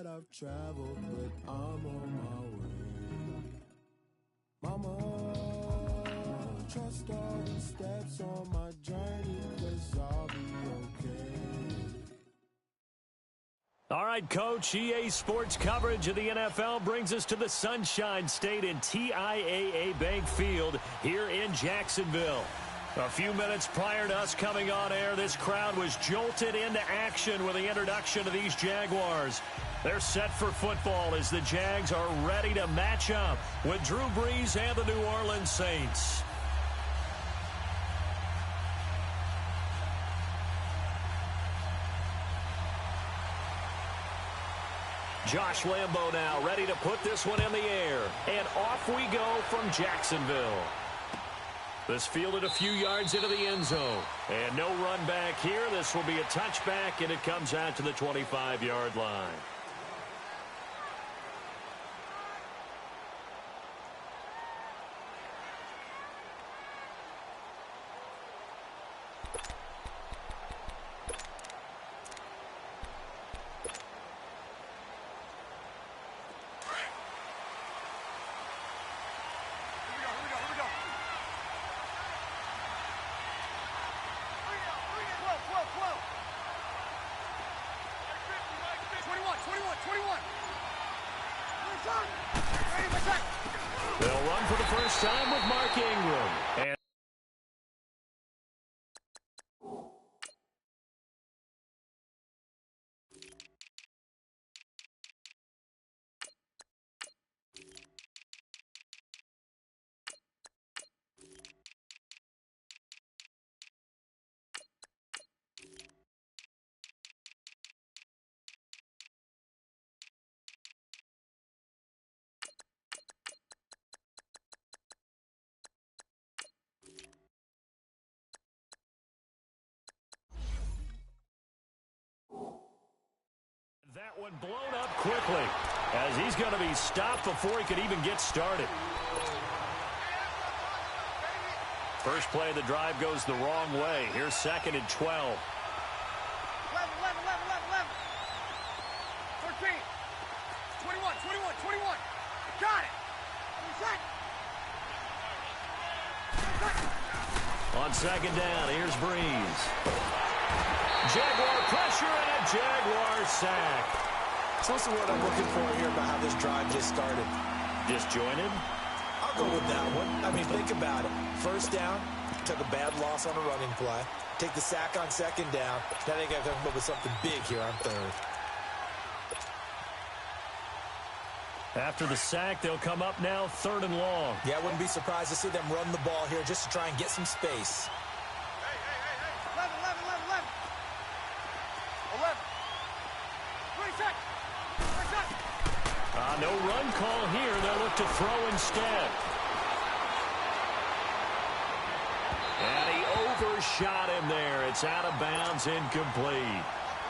that I've traveled, but I'm on my way. Mama, trust all the steps on my journey, 'cause I'll be okay. All right, Coach, EA Sports coverage of the NFL brings us to the Sunshine State in TIAA Bank Field here in Jacksonville. A few minutes prior to us coming on air, this crowd was jolted into action with the introduction of these Jaguars. They're set for football as the Jags are ready to match up with Drew Brees and the New Orleans Saints. Josh Lambo now ready to put this one in the air. And off we go from Jacksonville. This fielded a few yards into the end zone. And no run back here. This will be a touchback, and it comes out to the 25-yard line. They'll run for the first time with Mark Ingram. And that one blown up quickly as he's going to be stopped before he could even get started. First play of the drive goes the wrong way. Here's 2nd and 12. 11, 13, 21, 21. Got it. On 2nd down, here's Brees. Jaguar pressure and a Jaguar sack. So what's the word I'm looking for here about how this drive just started? Disjointed? I'll go with that one. I mean, think about it. First down, took a bad loss on a running play. Take the sack on 2nd down. Now they got to come up with something big here on 3rd. After the sack, they'll come up now 3rd and long. Yeah, I wouldn't be surprised to see them run the ball here just to try and get some space. 11. 26. No run call here. They'll look to throw instead. And he overshot him there. It's out of bounds, incomplete.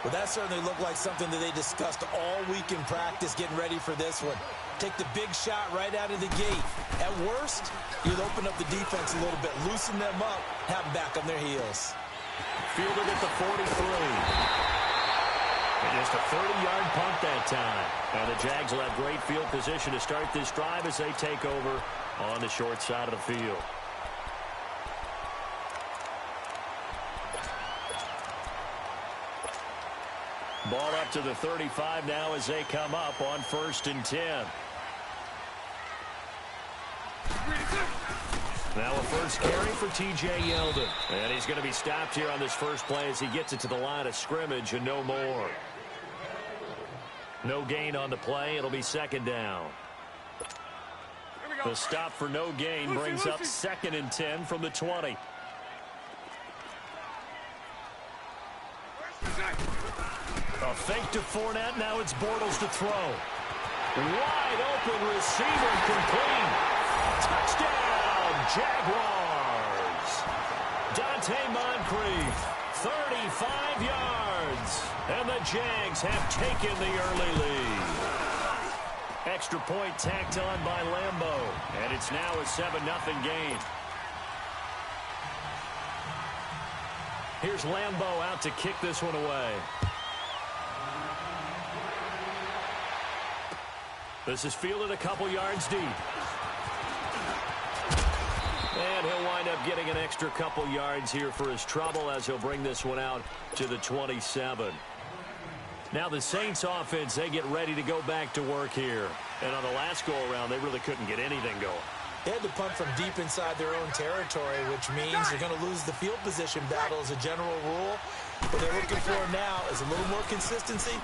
Well, that certainly looked like something that they discussed all week in practice getting ready for this one. Take the big shot right out of the gate. At worst, you'll open up the defense a little bit, loosen them up, have them back on their heels. Fielded at the 43. And just a 30-yard punt that time. And the Jags will have great field position to start this drive as they take over on the short side of the field. Ball up to the 35 now as they come up on 1st and 10. Now a first carry for T.J. Yeldon. And he's going to be stopped here on this first play as he gets it to the line of scrimmage and no more. No gain on the play. It'll be 2nd down. The stop for no gain brings up 2nd and 10 from the 20. A fake to Fournette. Now it's Bortles to throw. Wide open receiver complete. Touchdown, Jaguars. Dante Moncrief, 35 yards. And the Jags have taken the early lead. Extra point tacked on by Lambo. And it's now a 7-0 game. Here's Lambo out to kick this one away. This is fielded a couple yards deep. And he'll wind up getting an extra couple yards here for his trouble as he'll bring this one out to the 27. Now the Saints offense, they get ready to go back to work here. And on the last go-around, they really couldn't get anything going. They had to punt from deep inside their own territory, which means you're going to lose the field position battle as a general rule. What they're looking for now is a little more consistency,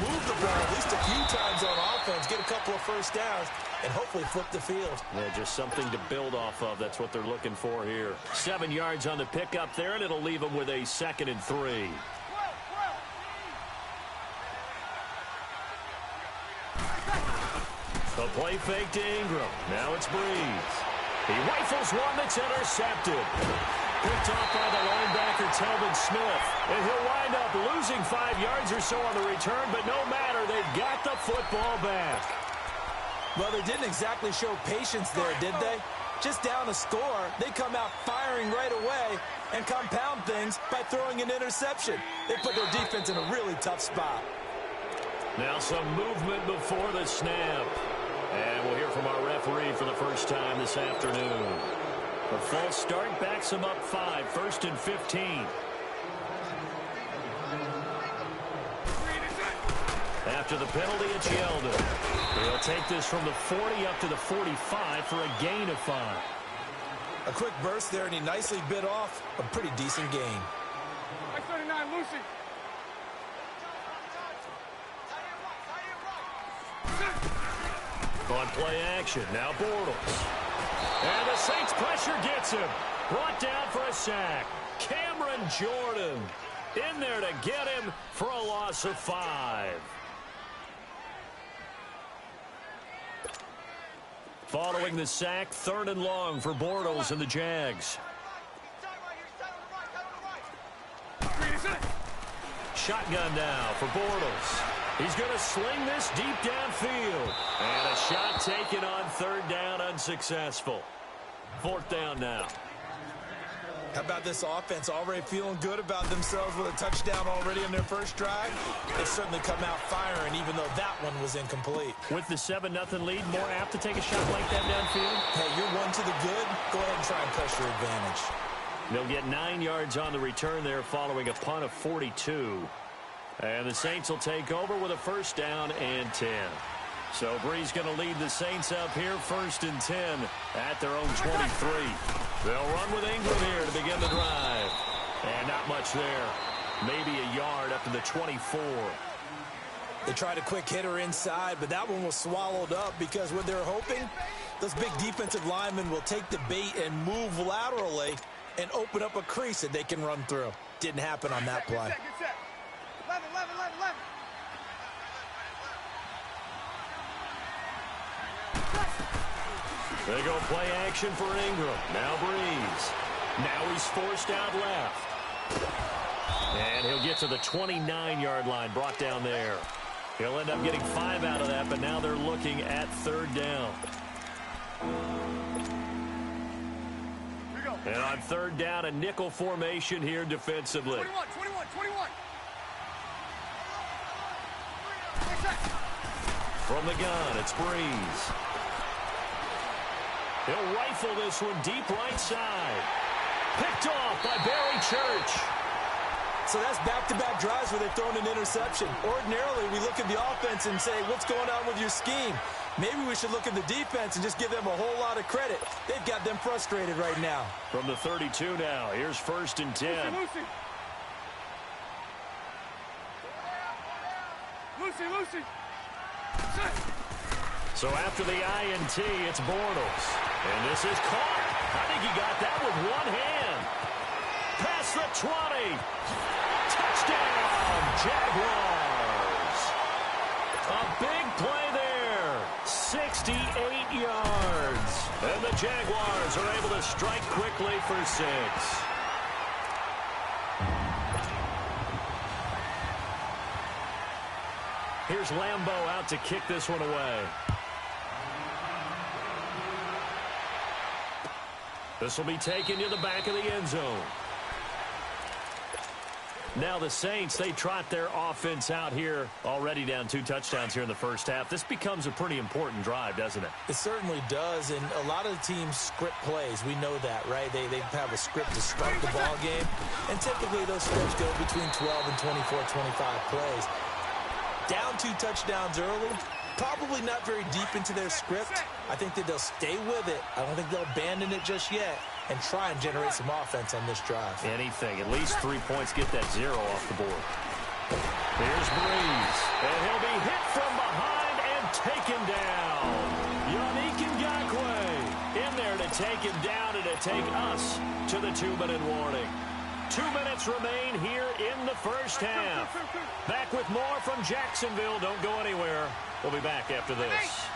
move the ball at least a few times on offense, get a couple of first downs, and hopefully flip the field. Yeah, just something to build off of. That's what they're looking for here. 7 yards on the pickup there, and it'll leave them with a 2nd and 3. The play fake to Ingram. Now it's Breeze. He rifles one that's intercepted. Picked off by the linebacker, Telvin Smith. And he'll wind up losing 5 yards or so on the return, but no matter, they've got the football back. Well, they didn't exactly show patience there, did they? Just down a score, they come out firing right away and compound things by throwing an interception. They put their defense in a really tough spot. Now some movement before the snap. And we'll hear from our referee for the first time this afternoon. A false start backs him up 5, 1st and 15. After the penalty, it's Yeldon. He'll take this from the 40 up to the 45 for a gain of 5. A quick burst there, and he nicely bit off a pretty decent gain. I-39, Lucy. On play action, now Bortles. And the Saints pressure gets him. Brought down for a sack. Cameron Jordan in there to get him for a loss of 5. Following the sack, 3rd and long for Bortles and the Jags. Shotgun now for Bortles. He's going to sling this deep downfield. And a shot taken on 3rd down, unsuccessful. 4th down now. How about this offense already feeling good about themselves with a touchdown already in their first drive? They certainly come out firing, even though that one was incomplete. With the 7-0 lead, more apt to take a shot like that downfield? Hey, you're one to the good. Go ahead and try and press your advantage. They'll get 9 yards on the return there following a punt of 42. And the Saints will take over with a 1st down and 10. So Breeze going to lead the Saints up here 1st and 10 at their own 23. They'll run with Ingram here to begin the drive. And not much there. Maybe a yard up to the 24. They tried a quick hitter inside, but that one was swallowed up because what they're hoping, those big defensive linemen will take the bait and move laterally and open up a crease that they can run through. Didn't happen on that play. 11, 11, 11, 11. They go play action for Ingram. Now Breeze. Now he's forced out left. And he'll get to the 29-yard line, brought down there. He'll end up getting 5 out of that, but now they're looking at 3rd down. And on 3rd down, a nickel formation here defensively. 21, 21, 21. From the gun, it's Breeze. He'll rifle this one deep right side. Picked off by Barry Church. So that's back-to-back drives where they've thrown an interception. Ordinarily, we look at the offense and say, what's going on with your scheme? Maybe we should look at the defense and just give them a whole lot of credit. They've got them frustrated right now. From the 32 now, here's 1st and 10. Lucy. So after the INT, it's Bortles. And this is caught. I think he got that with one hand. Past the 20. Touchdown, Jaguars. A big play there. 68 yards. And the Jaguars are able to strike quickly for 6. Here's Lambeau out to kick this one away. This will be taken to the back of the end zone. Now the Saints, they trot their offense out here, already down 2 touchdowns here in the first half. This becomes a pretty important drive, doesn't it? It certainly does, and a lot of the teams script plays. We know that, right? They have a script to start the ball game, and typically those scripts go between 12 and 24, 25 plays. Down 2 touchdowns early, probably not very deep into their script. I think that they'll stay with it. I don't think they'll abandon it just yet and try and generate some offense on this drive. Anything. At least 3 points. Get that 0 off the board. Here's Breeze. And he'll be hit from behind and taken down. Yannick Ngakoue in there to take him down and to take us to the 2-minute warning. 2 minutes remain here in the first half. Back with more from Jacksonville. Don't go anywhere. We'll be back after this.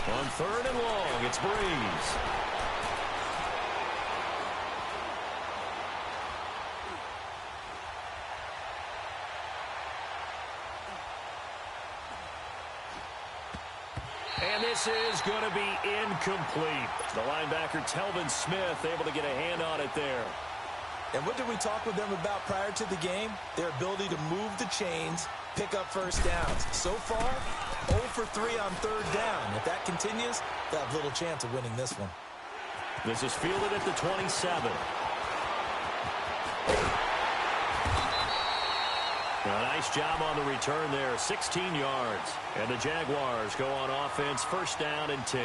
On 3rd and long, it's Breeze. And this is going to be incomplete. The linebacker, Telvin Smith, able to get a hand on it there. And what did we talk with them about prior to the game? Their ability to move the chains, pick up first downs. So far, 0 for 3 on 3rd down. If that continues, they'll have little chance of winning this one. This is fielded at the 27. A nice job on the return there, 16 yards. And the Jaguars go on offense, 1st down and 10.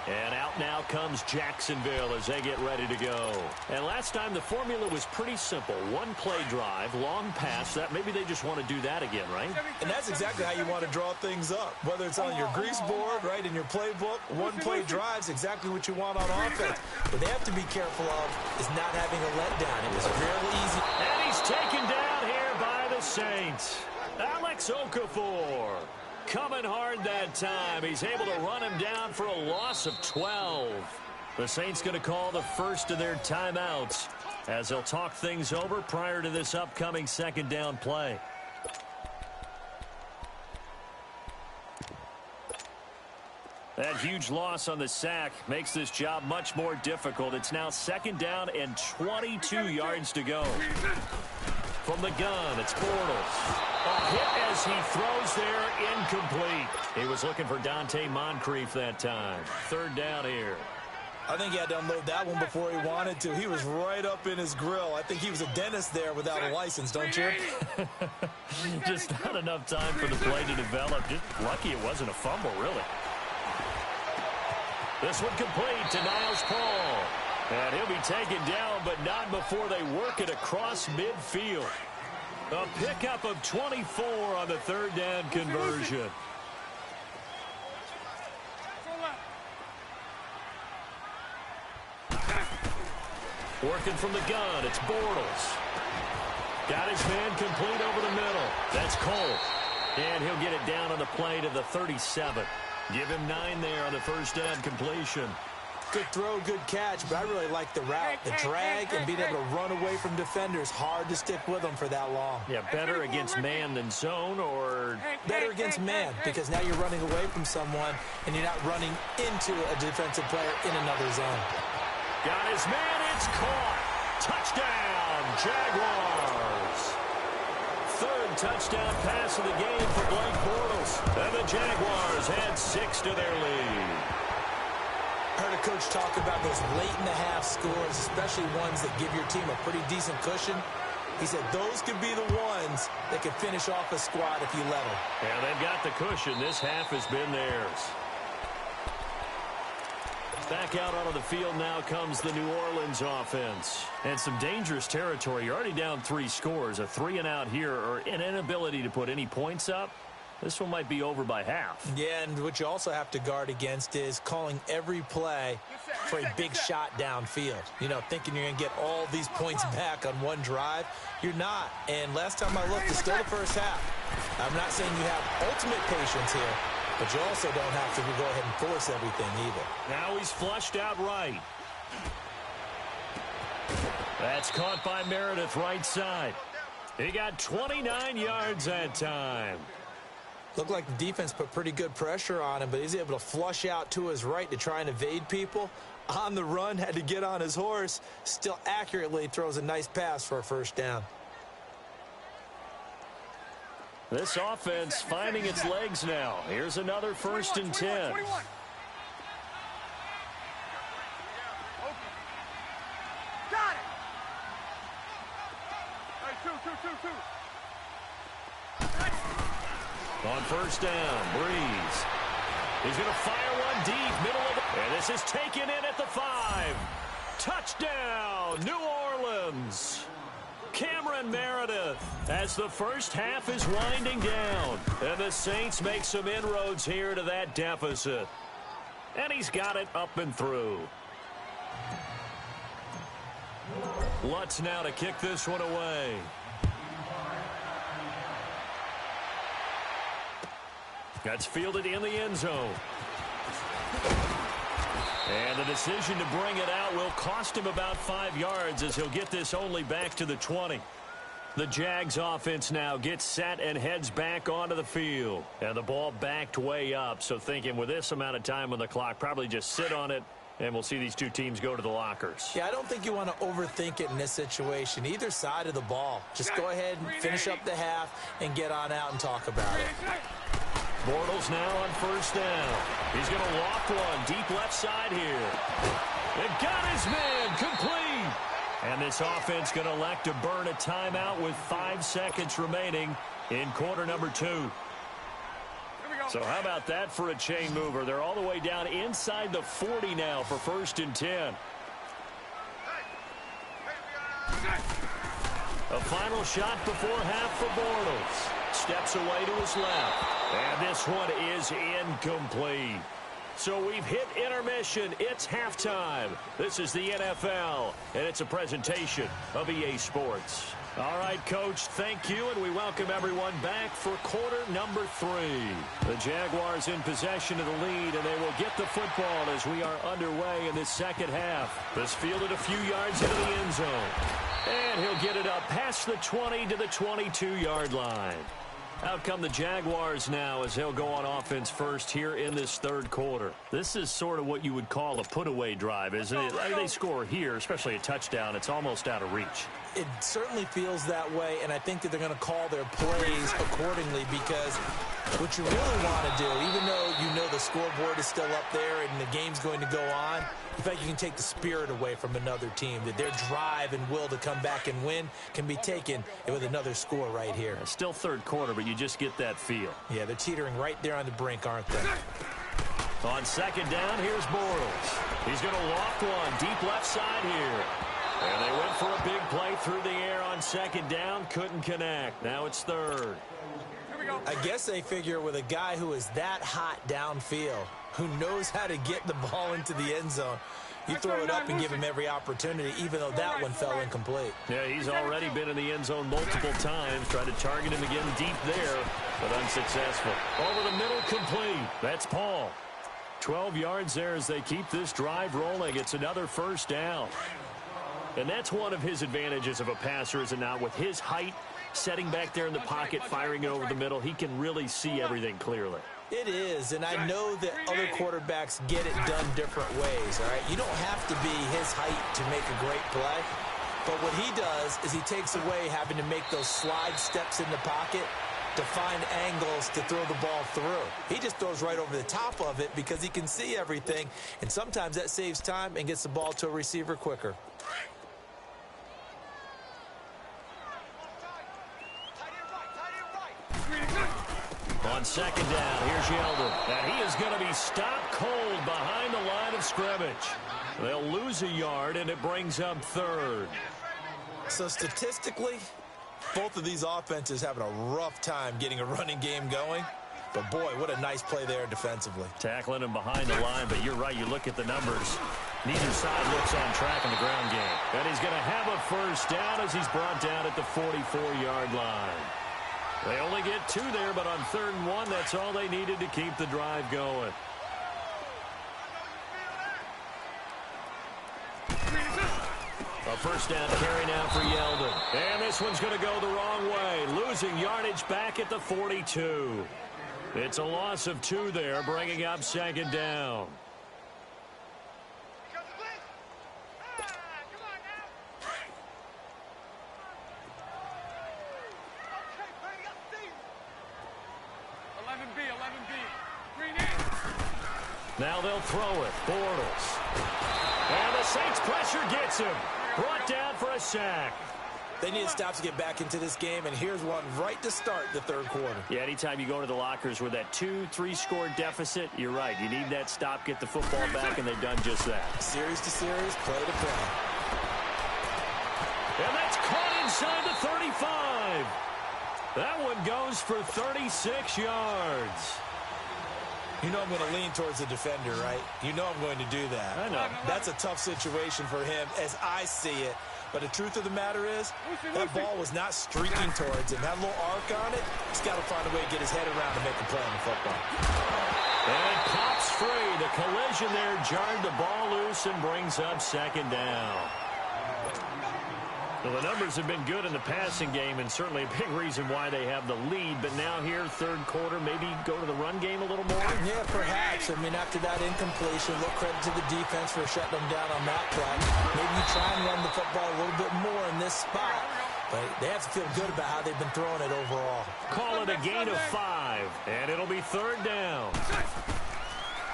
And out now comes Jacksonville as they get ready to go. And last time the formula was pretty simple. 1-play drive, long pass. That maybe they just want to do that again, right? And that's exactly how you want to draw things up. Whether it's on your grease board, right, in your playbook, 1-play drive's exactly what you want on offense. What they have to be careful of is not having a letdown. It was real easy. And he's taken down here by the Saints. Alex Okafor. Coming hard that time. He's able to run him down for a loss of 12. The Saints going to call the first of their timeouts as they'll talk things over prior to this upcoming 2nd down play. That huge loss on the sack makes this job much more difficult. It's now 2nd down and 22 yards to go. From the gun, it's Bortles. A hit as he throws there, incomplete. He was looking for Dante Moncrief that time. 3rd down here. I think he had to unload that one before he wanted to. He was right up in his grill. I think he was a dentist there without a license, don't you? Just not enough time for the play to develop. Just lucky it wasn't a fumble, really. This one complete to Niles Paul. And he'll be taken down, but not before they work it across midfield. A pickup of 24 on the 3rd down conversion. Working from the gun, it's Bortles. Got his man complete over the middle. That's Cole. And he'll get it down on the play to the 37. Give him 9 there on the 1st down completion. Good throw, good catch, but I really like the route. The drag and being able to run away from defenders. Hard to stick with them for that long. Yeah, better against man than zone, or better against man, because now you're running away from someone and you're not running into a defensive player in another zone. Got his man, it's caught. Touchdown, Jaguars. 3rd touchdown pass of the game for Blake Bortles. And the Jaguars add 6 to their lead. Heard a coach talk about those late-in-the-half scores, especially ones that give your team a pretty decent cushion. He said those could be the ones that could finish off a squad if you let them. Yeah, they've got the cushion. This half has been theirs. Back out onto the field now comes the New Orleans offense. And some dangerous territory. You're already down 3 scores. A 3-and-out here, or an inability to put any points up. This one might be over by half. Yeah, and what you also have to guard against is calling every play for a big shot downfield. You know, thinking you're going to get all these points back on one drive. You're not. And last time I looked, it's still the first half. I'm not saying you have ultimate patience here, but you also don't have to go ahead and force everything either. Now he's flushed out right. That's caught by Meredith right side. He got 29 yards that time. Looked like the defense put pretty good pressure on him, but he's able to flush out to his right to try and evade people. On the run, had to get on his horse. Still accurately throws a nice pass for a first down. This offense finding its legs now. Here's another 1st and 10. 21. Got it. Hey, two. On 1st down, Breeze. He's going to fire one deep, middle of the... And this is taken in at the 5. Touchdown, New Orleans. Cameron Meredith as the first half is winding down. And the Saints make some inroads here to that deficit. And he's got it up and through. Lutz now to kick this one away. That's fielded in the end zone. And the decision to bring it out will cost him about 5 yards as he'll get this only back to the 20. The Jags offense now gets set and heads back onto the field. And the ball backed way up, so thinking with this amount of time on the clock, probably just sit on it, and we'll see these two teams go to the lockers. Yeah, I don't think you want to overthink it in this situation. Either side of the ball. Just go ahead and finish up the half and get on out and talk about it. Bortles now on 1st down. He's going to loft one deep left side here. They've got his man complete. And this offense going to elect to burn a timeout with 5 seconds remaining in quarter number 2. So how about that for a chain mover? They're all the way down inside the 40 now for 1st and 10. A final shot before half for Bortles. Steps away to his left. And this one is incomplete. So we've hit intermission. It's halftime. This is the NFL, and it's a presentation of EA Sports. All right, Coach, thank you, and we welcome everyone back for quarter number 3. The Jaguars in possession of the lead, and they will get the football as we are underway in this second half. This fielded a few yards into the end zone. And he'll get it up past the 20 to the 22-yard line. Out come the Jaguars now as they'll go on offense first here in this third quarter. This is sort of what you would call a put-away drive, isn't it? They score here, especially a touchdown. It's almost out of reach. It certainly feels that way, and I think that they're going to call their plays accordingly because what you really want to do, even though you know the scoreboard is still up there and the game's going to go on, in fact, you can take the spirit away from another team, that their drive and will to come back and win can be taken with another score right here. Still third quarter, but you just get that feel. Yeah, they're teetering right there on the brink, aren't they? On 2nd down, here's Bortles. He's going to loft one deep left side here. And they went for a big play through the air on 2nd down. Couldn't connect. Now it's 3rd. I guess they figure with a guy who is that hot downfield, who knows how to get the ball into the end zone, you throw it up and give him every opportunity, even though that one fell incomplete. Yeah, he's already been in the end zone multiple times. Tried to target him again deep there, but unsuccessful. Over the middle, complete. That's Paul. 12 yards there as they keep this drive rolling. It's another 1st down. And that's one of his advantages of a passer, is it not? With his height, setting back there in the pocket, firing it over the middle, he can really see everything clearly. It is, and I know that other quarterbacks get it done different ways, all right? You don't have to be his height to make a great play, but what he does is he takes away having to make those slide steps in the pocket to find angles to throw the ball through. He just throws right over the top of it because he can see everything, and sometimes that saves time and gets the ball to a receiver quicker. On 2nd down, here's Yeldon. And he is going to be stopped cold behind the line of scrimmage. They'll lose a yard, and it brings up 3rd. So statistically, both of these offenses having a rough time getting a running game going. But, boy, what a nice play there defensively. Tackling him behind the line, but you're right. You look at the numbers. Neither side looks on track in the ground game. And he's going to have a 1st down as he's brought down at the 44-yard line. They only get 2 there, but on 3rd and 1, that's all they needed to keep the drive going. A 1st down carry now for Yeldon. And this one's going to go the wrong way. Losing yardage back at the 42. It's a loss of 2 there, bringing up second down. Now they'll throw it. Bortles. And the Saints pressure gets him. Brought down for a sack. They need to stop to get back into this game, and here's one right to start the third quarter. Yeah, anytime you go to the lockers with that 2-3 score deficit, you're right. You need that stop, get the football back, and they've done just that. Series to series, play to play. And that's caught inside the 35. That one goes for 36 yards. You know I'm going to lean towards the defender, right? You know I'm going to do that. I know. That's a tough situation for him as I see it. But the truth of the matter is, that ball was not streaking towards him. That little arc on it, he's got to find a way to get his head around to make a play on the football. And it pops free. The collision there jarred the ball loose and brings up second down. Well, the numbers have been good in the passing game, and certainly a big reason why they have the lead. But now here, third quarter, maybe go to the run game a little more? Yeah, perhaps. I mean, after that incompletion, look credit to the defense for shutting them down on that play. Maybe you try and run the football a little bit more in this spot. But they have to feel good about how they've been throwing it overall. Call it a gain of 5, and it'll be third down.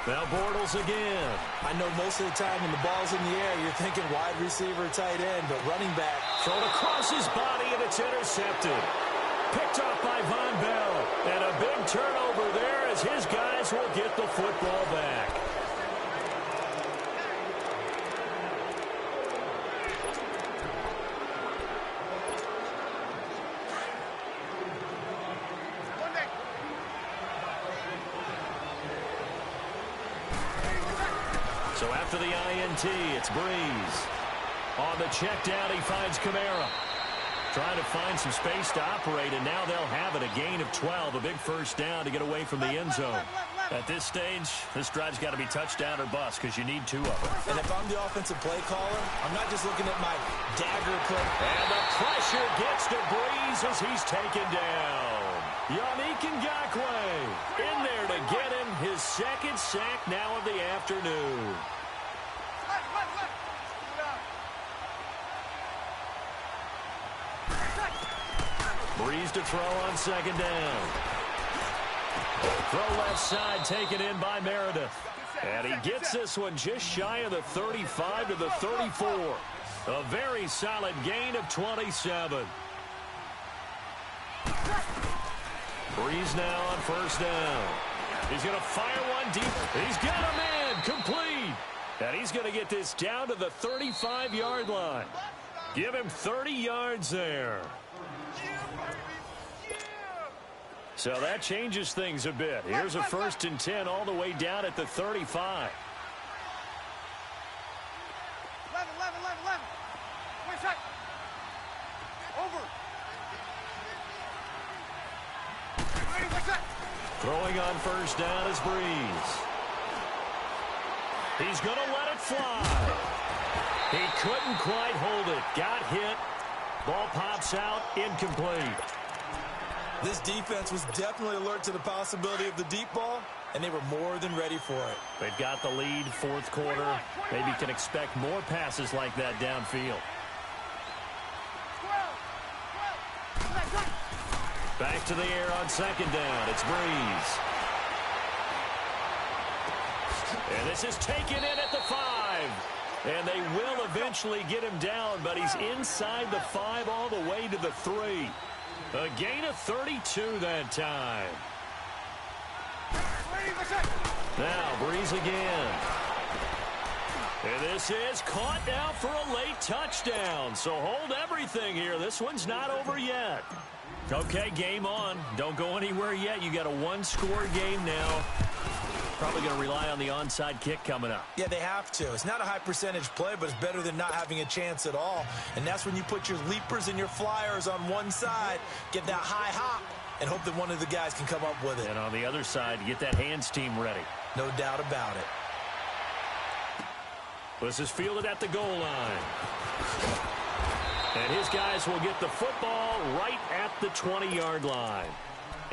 Now Bortles again. I know most of the time when the ball's in the air, you're thinking wide receiver, tight end, but running back. Thrown across his body, and it's intercepted. Picked off by Von Bell. And a big turnover there as his guys will get the football back. So after the INT, it's Breeze. On the check down, he finds Kamara. Trying to find some space to operate, and now they'll have it. A gain of 12, a big first down to get away from the end zone. At this stage, this drive's got to be touchdown or bust because you need 2 of them. And if I'm the offensive play caller, I'm not just looking at my dagger play. And the pressure gets to Breeze as he's taken down. Yannick Ngakoue in there to get him his second sack now of the afternoon. Breeze to throw on second down. Throw left side taken in by Meredith. And he gets this one just shy of the 35 to the 34. A very solid gain of 27. Breeze now on first down. He's going to fire one deep. He's got a man complete. And he's going to get this down to the 35-yard line. Give him 30 yards there. So that changes things a bit. Here's a 1st and 10 all the way down at the 35. 11. Wait a sec. Over. Throwing on first down is Breeze. He's going to let it fly. He couldn't quite hold it. Got hit. Ball pops out. Incomplete. This defense was definitely alert to the possibility of the deep ball, and they were more than ready for it. They've got the lead, fourth quarter. Maybe can expect more passes like that downfield. Back to the air on second down. It's Breeze. And this is taken in at the 5. And they will eventually get him down, but he's inside the 5 all the way to the 3. A gain of 32 that time. Now Breeze again. And this is caught now for a late touchdown. So hold everything here. This one's not over yet. Okay, game on. Don't go anywhere yet. You got a 1-score game now. Probably going to rely on the onside kick coming up. Yeah, they have to. It's not a high percentage play, but it's better than not having a chance at all. And that's when you put your leapers and your flyers on one side, get that high hop, and hope that one of the guys can come up with it. And on the other side, get that hands team ready. No doubt about it. This is fielded at the goal line. And his guys will get the football right at the 20-yard line.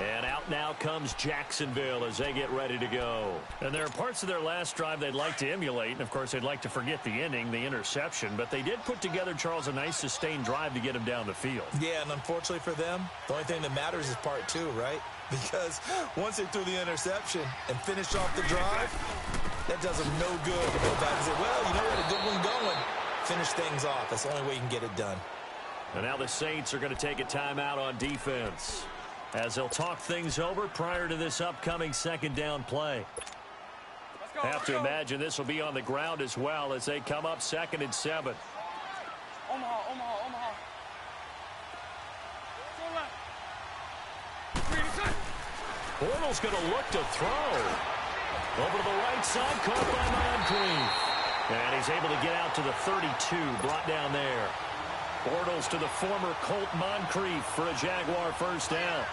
And out now comes Jacksonville as they get ready to go. And there are parts of their last drive they'd like to emulate. And, of course, they'd like to forget the ending, the interception. But they did put together, Charles, a nice sustained drive to get him down the field. Yeah, and unfortunately for them, the only thing that matters is part two, right? Because once they threw the interception and finished off the drive, that does them no good to go back and say, well, you know what, a good one going. Finish things off. That's the only way you can get it done. And now the Saints are going to take a timeout on defense as they'll talk things over prior to this upcoming second down play. Have to imagine this will be on the ground as well as they come up 2nd and 7. Omaha. Bortles going to look to throw. Over to the right side, caught by Moncrief. And he's able to get out to the 32, brought down there. Bortles to the former Colt Moncrief for a Jaguar first down.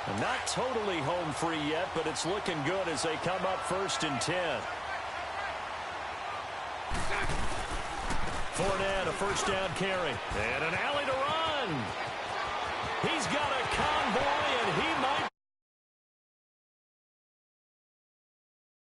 And not totally home free yet, but it's looking good as they come up 1st and 10. Fournette, a first down carry. And an alley to run.